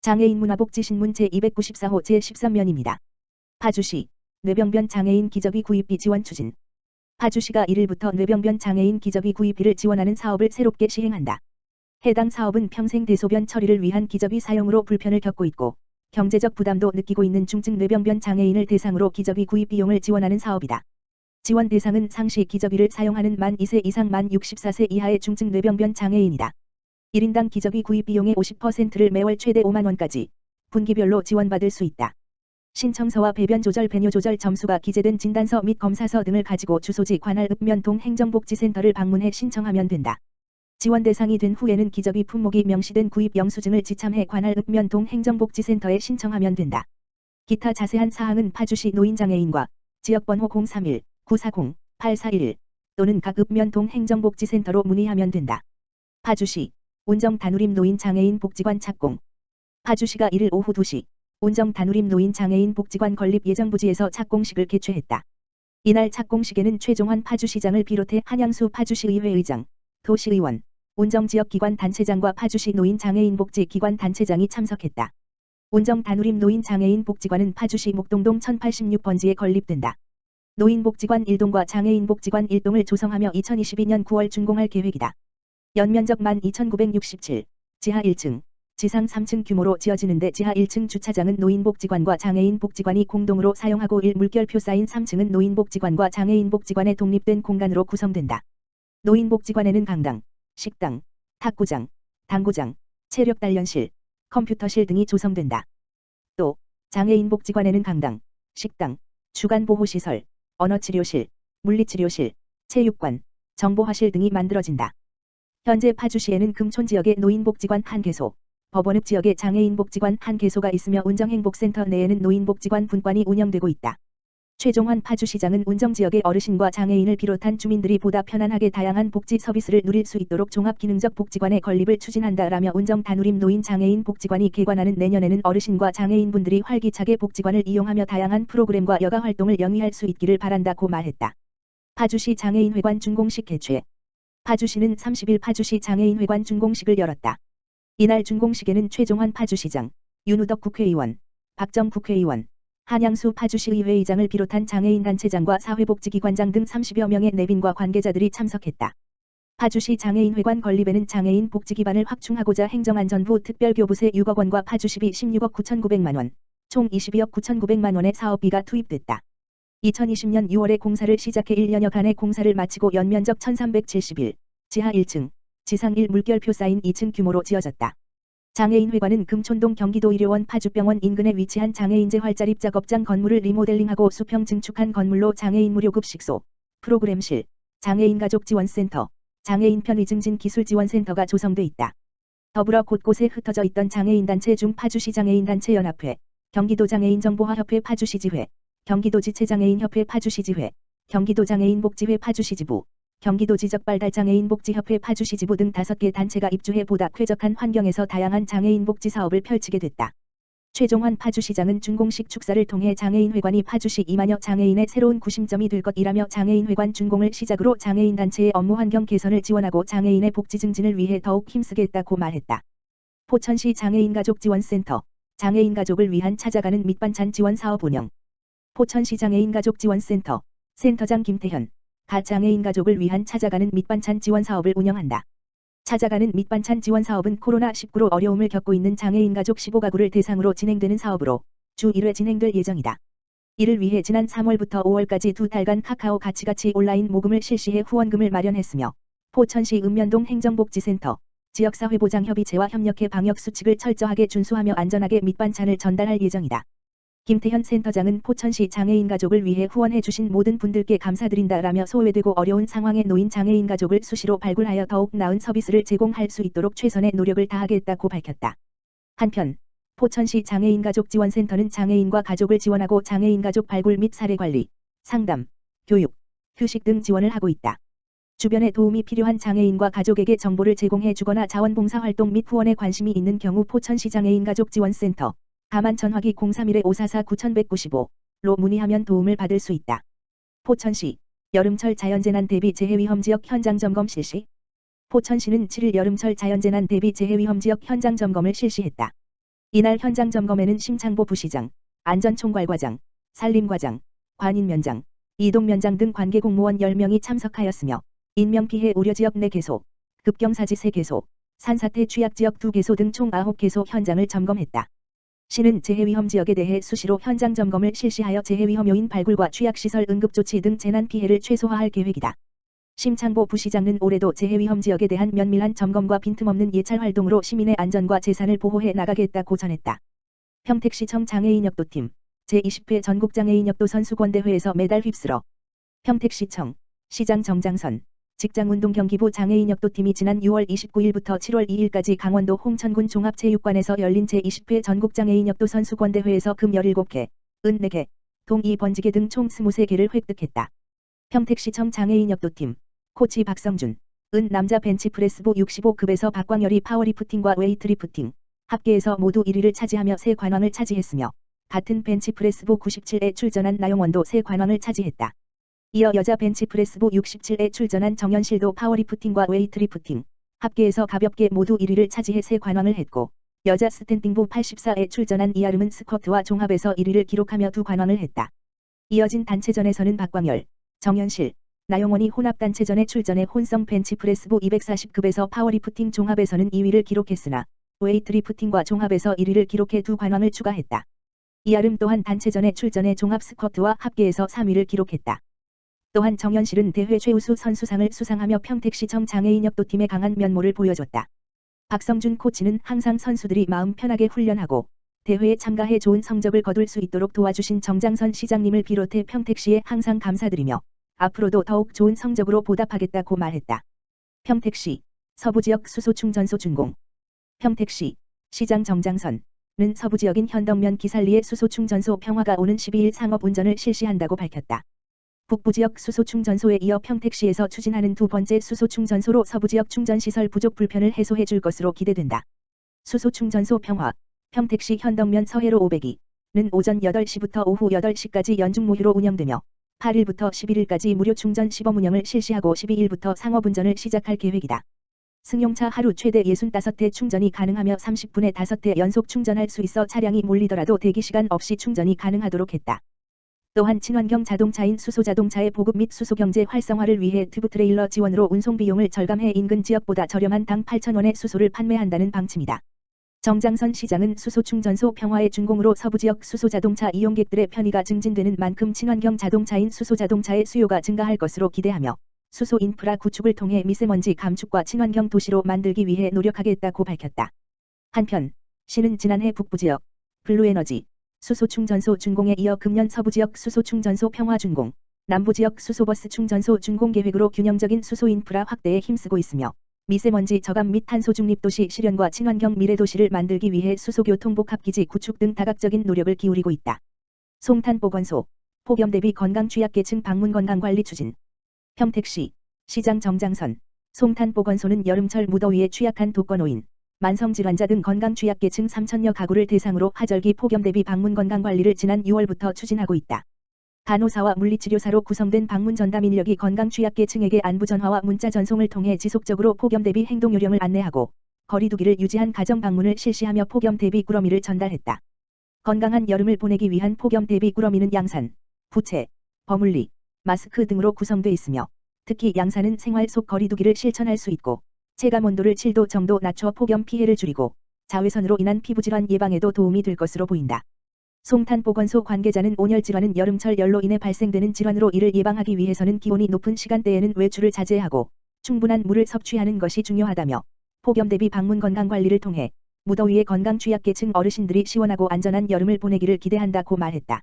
장애인 문화복지신문 제294호 제13면입니다. 파주시 뇌병변 장애인 기저귀 구입비 지원 추진. 파주시가 1일부터 뇌병변 장애인 기저귀 구입비를 지원하는 사업을 새롭게 시행한다. 해당 사업은 평생 대소변 처리를 위한 기저귀 사용으로 불편을 겪고 있고 경제적 부담도 느끼고 있는 중증 뇌병변 장애인을 대상으로 기저귀 구입 비용을 지원하는 사업이다. 지원 대상은 상시 기저귀를 사용하는 만 2세 이상 만 64세 이하의 중증 뇌병변 장애인이다. 1인당 기저귀 구입 비용의 50%를 매월 최대 5만원까지 분기별로 지원받을 수 있다. 신청서와 배변 조절 배뇨 조절 점수가 기재된 진단서 및 검사서 등을 가지고 주소지 관할 읍면동 행정복지센터를 방문해 신청하면 된다. 지원 대상이 된 후에는 기저귀 품목이 명시된 구입 영수증을 지참해 관할 읍면동 행정복지센터에 신청하면 된다. 기타 자세한 사항은 파주시 노인장애인과 지역번호 031-940-8411 또는 각 읍면동 행정복지센터로 문의하면 된다. 파주시 운정 다누림 노인장애인 복지관 착공. 파주시가 1일 오후 2시 운정 다누림 노인장애인 복지관 건립 예정 부지에서 착공식을 개최했다. 이날 착공식에는 최종환 파주시장을 비롯해 한양수 파주시의회 의장, 도시의원, 운정지역기관 단체장과 파주시 노인장애인 복지기관 단체장이 참석했다. 운정 다누림 노인장애인 복지관은 파주시 목동동 1086번지에 건립된다. 노인복지관 1동과 장애인복지관 1동을 조성하며 2022년 9월 준공할 계획이다. 연면적 12,967, 지하 1층, 지상 3층 규모로 지어지는데 지하 1층 주차장은 노인복지관과 장애인복지관이 공동으로 사용하고 1 물결표 쌓인 3층은 노인복지관과 장애인복지관의 독립된 공간으로 구성된다. 노인복지관에는 강당, 식당, 탁구장, 당구장, 체력단련실, 컴퓨터실 등이 조성된다. 또 장애인복지관에는 강당, 식당, 주간보호시설, 언어치료실, 물리치료실, 체육관, 정보화실 등이 만들어진다. 현재 파주시에는 금촌 지역의 노인복지관 1개소, 법원읍 지역의 장애인복지관 1개소가 있으며 운정행복센터 내에는 노인복지관 분관이 운영되고 있다. 최종환 파주시장은 운정지역의 어르신과 장애인을 비롯한 주민들이 보다 편안하게 다양한 복지 서비스를 누릴 수 있도록 종합기능적 복지관의 건립을 추진한다라며 운정 다누림 노인장애인 복지관이 개관하는 내년에는 어르신과 장애인분들이 활기차게 복지관을 이용하며 다양한 프로그램과 여가활동을 영위할 수 있기를 바란다고 말했다. 파주시 장애인회관 준공식 개최. 파주시는 30일 파주시 장애인회관 준공식을 열었다. 이날 준공식에는 최종환 파주시장, 윤우덕 국회의원, 박정 국회의원, 한양수 파주시의회 의장을 비롯한 장애인단체장과 사회복지기관장 등 30여 명의 내빈과 관계자들이 참석했다. 파주시 장애인회관 건립에는 장애인 복지 기반을 확충하고자 행정안전부 특별교부세 6억 원과 파주시비 16억 9,900만 원, 총 22억 9,900만 원의 사업비가 투입됐다. 2020년 6월에 공사를 시작해 1년여간의 공사를 마치고 연면적 1371, 지하 1층, 지상 1 물결표 쌓인 2층 규모로 지어졌다. 장애인회관은 금촌동 경기도의료원 파주병원 인근에 위치한 장애인 재활자립 작업장 건물을 리모델링하고 수평 증축한 건물로 장애인 무료급식소, 프로그램실, 장애인 가족지원센터, 장애인 편의증진 기술지원센터가 조성돼 있다. 더불어 곳곳에 흩어져 있던 장애인단체 중 파주시 장애인단체연합회, 경기도장애인정보화협회 파주시지회, 경기도지체장애인협회 파주시지회, 경기도장애인복지회 파주시지부, 경기도지적발달장애인복지협회 파주시지부 등 5개 단체가 입주해 보다 쾌적한 환경에서 다양한 장애인 복지 사업을 펼치게 됐다. 최종환 파주시장은 준공식 축사를 통해 장애인회관이 파주시 2만여 장애인의 새로운 구심점이 될 것이라며 장애인회관 준공을 시작으로 장애인단체의 업무 환경 개선을 지원하고 장애인의 복지 증진을 위해 더욱 힘쓰겠다고 말했다. 포천시 장애인가족지원센터, 장애인 가족을 위한 찾아가는 밑반찬 지원 사업 운영. 포천시 장애인가족지원센터, 센터장 김태현, 장애인 가족을 위한 찾아가는 밑반찬 지원 사업을 운영한다. 찾아가는 밑반찬 지원 사업은 코로나19로 어려움을 겪고 있는 장애인 가족 15가구를 대상으로 진행되는 사업으로 주 1회 진행될 예정이다. 이를 위해 지난 3월부터 5월까지 2달간 카카오 가치같이 온라인 모금을 실시해 후원금을 마련했으며 포천시 읍면동 행정복지센터, 지역사회보장협의체와 협력해 방역수칙을 철저하게 준수하며 안전하게 밑반찬을 전달할 예정이다. 김태현 센터장은 포천시 장애인 가족을 위해 후원해 주신 모든 분들께 감사드린다라며 소외되고 어려운 상황의 노인 장애인 가족을 수시로 발굴하여 더욱 나은 서비스를 제공할 수 있도록 최선의 노력을 다하겠다고 밝혔다. 한편 포천시 장애인가족지원센터는 장애인과 가족을 지원하고 장애인 가족 발굴 및 사례관리, 상담, 교육, 휴식 등 지원을 하고 있다. 주변에 도움이 필요한 장애인과 가족에게 정보를 제공해 주거나 자원봉사활동 및 후원에 관심이 있는 경우 포천시 장애인가족지원센터 가만 전화기 031-544-9195로 문의하면 도움을 받을 수 있다. 포천시 여름철 자연재난 대비 재해위험지역 현장점검 실시. 포천시는 7일 여름철 자연재난 대비 재해위험지역 현장점검을 실시했다. 이날 현장 점검에는 심창보 부시장, 안전총괄과장, 산림과장, 관인면장, 이동면장 등 관계 공무원 10명이 참석하였으며 인명피해 우려지역 4개소, 급경사지 3개소, 산사태 취약지역 2개소 등 총 9개소 현장을 점검했다. 시는 재해위험 지역에 대해 수시로 현장 점검을 실시하여 재해위험 요인 발굴과 취약시설 응급조치 등 재난피해를 최소화할 계획이다. 심창보 부시장은 올해도 재해위험 지역에 대한 면밀한 점검과 빈틈없는 예찰 활동으로 시민의 안전과 재산을 보호해 나가겠다고 전했다. 평택시청 장애인역도팀 제20회 전국장애인역도 선수권대회에서 메달 휩쓸어 평택시청 시장 정장선 직장운동경기부 장애인역도팀이 지난 6월 29일부터 7월 2일까지 강원도 홍천군 종합체육관에서 열린 제20회 전국장애인역도 선수권대회에서 금 17개, 은 4개, 동 2번지개 등 총 23개를 획득했다. 평택시청 장애인역도팀 코치 박성준, 은 남자 벤치프레스부 65급에서 박광열이 파워리프팅과 웨이트리프팅, 합계에서 모두 1위를 차지하며 새 관왕을 차지했으며 같은 벤치프레스부 97에 출전한 나용원도 새 관왕을 차지했다. 이어 여자 벤치프레스부 67에 출전한 정연실도 파워리프팅과 웨이트리프팅, 합계에서 가볍게 모두 1위를 차지해 새 관왕을 했고 여자 스탠딩부 84에 출전한 이아름은 스쿼트와 종합에서 1위를 기록하며 두 관왕을 했다. 이어진 단체전에서는 박광열, 정연실, 나용원이 혼합단체전에 출전해 혼성 벤치프레스부 240급에서 파워리프팅 종합에서는 2위를 기록했으나 웨이트리프팅과 종합에서 1위를 기록해 두 관왕을 추가했다. 이아름 또한 단체전에 출전해 종합 스쿼트와 합계에서 3위를 기록했다. 또한 정연실은 대회 최우수 선수상을 수상하며 평택시청 장애인역도팀의 강한 면모를 보여줬다. 박성준 코치는 항상 선수들이 마음 편하게 훈련하고 대회에 참가해 좋은 성적을 거둘 수 있도록 도와주신 정장선 시장님을 비롯해 평택시에 항상 감사드리며 앞으로도 더욱 좋은 성적으로 보답하겠다고 말했다. 평택시 서부지역 수소충전소 준공. 평택시 시장 정장선은 서부지역인 현덕면 기살리의 수소충전소 평화가 오는 12일 상업운전을 실시한다고 밝혔다. 북부지역 수소충전소에 이어 평택시에서 추진하는 두 번째 수소충전소로 서부지역 충전시설 부족 불편을 해소해 줄 것으로 기대된다. 수소충전소 평화, 평택시 현덕면 서해로 502는 오전 8시부터 오후 8시까지 연중 무휴로 운영되며 8일부터 11일까지 무료 충전 시범 운영을 실시하고 12일부터 상업운전을 시작할 계획이다. 승용차 하루 최대 65대 충전이 가능하며 30분에 5대 연속 충전할 수 있어 차량이 몰리더라도 대기시간 없이 충전이 가능하도록 했다. 또한 친환경 자동차인 수소자동차의 보급 및 수소경제 활성화를 위해 튜브트레일러 지원으로 운송비용을 절감해 인근 지역보다 저렴한 당 8,000원의 수소를 판매한다는 방침이다. 정장선 시장은 수소충전소 평화의 준공으로 서부지역 수소자동차 이용객들의 편의가 증진되는 만큼 친환경 자동차인 수소자동차의 수요가 증가할 것으로 기대하며 수소 인프라 구축을 통해 미세먼지 감축과 친환경 도시로 만들기 위해 노력하겠다고 밝혔다. 한편 시는 지난해 북부지역 블루에너지 수소충전소 준공에 이어 금년 서부지역 수소충전소 평화 준공, 남부지역 수소버스 충전소 준공 계획으로 균형적인 수소 인프라 확대에 힘쓰고 있으며 미세먼지 저감 및 탄소 중립 도시 실현과 친환경 미래 도시를 만들기 위해 수소교통복합기지 구축 등 다각적인 노력을 기울이고 있다. 송탄보건소, 폭염 대비 건강 취약계층 방문 건강관리 추진. 평택시, 시장 정장선, 송탄보건소는 여름철 무더위에 취약한 독거노인, 만성질환자 등 건강 취약계층 3,000여 가구를 대상으로 하절기 폭염 대비 방문 건강관리를 지난 6월부터 추진하고 있다. 간호사와 물리치료사로 구성된 방문 전담 인력이 건강 취약계층에게 안부 전화와 문자 전송을 통해 지속적으로 폭염 대비 행동 요령을 안내하고 거리 두기를 유지한 가정 방문을 실시하며 폭염 대비 꾸러미를 전달했다. 건강한 여름을 보내기 위한 폭염 대비 꾸러미는 양산, 부채, 버물리, 마스크 등으로 구성돼 있으며 특히 양산은 생활 속 거리 두기를 실천할 수 있고 체감 온도를 7도 정도 낮춰 폭염 피해를 줄이고 자외선으로 인한 피부질환 예방에도 도움이 될 것으로 보인다. 송탄보건소 관계자는 온열질환은 여름철 열로 인해 발생되는 질환으로 이를 예방하기 위해서는 기온이 높은 시간대에는 외출을 자제하고 충분한 물을 섭취하는 것이 중요하다며 폭염 대비 방문 건강관리를 통해 무더위에 건강 취약계층 어르신들이 시원하고 안전한 여름을 보내기를 기대한다고 말했다.